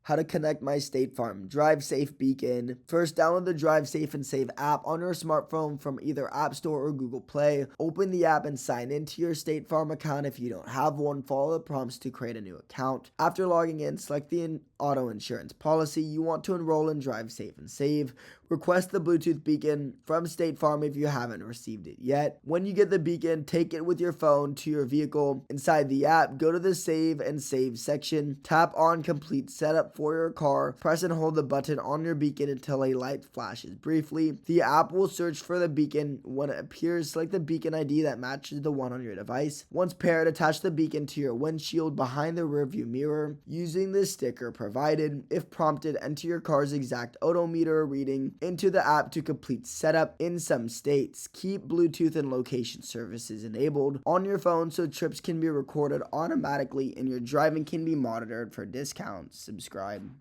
How to connect my State Farm Drive Safe beacon. First, download the Drive Safe and Save app on your smartphone from either App Store or Google Play. Open the app and sign into your State Farm account if you don't have one. Follow the prompts to create a new account. After logging in, select the auto insurance policy you want to enroll in Drive Safe and Save. Request the Bluetooth beacon from State Farm if you haven't received it yet. When you get the beacon, take it with your phone to your vehicle. Inside the app, go to the Save and Save section. Tap on Complete Setup for your car. Press and hold the button on your beacon until a light flashes briefly. The app will search for the beacon. When it appears, select the beacon ID that matches the one on your device. Once paired, attach the beacon to your windshield behind the rearview mirror using the sticker provided. If prompted, enter your car's exact odometer reading into the app to complete setup. In some states, keep Bluetooth and location services enabled on your phone so trips can be recorded automatically and your driving can be monitored for discounts. Subscribe.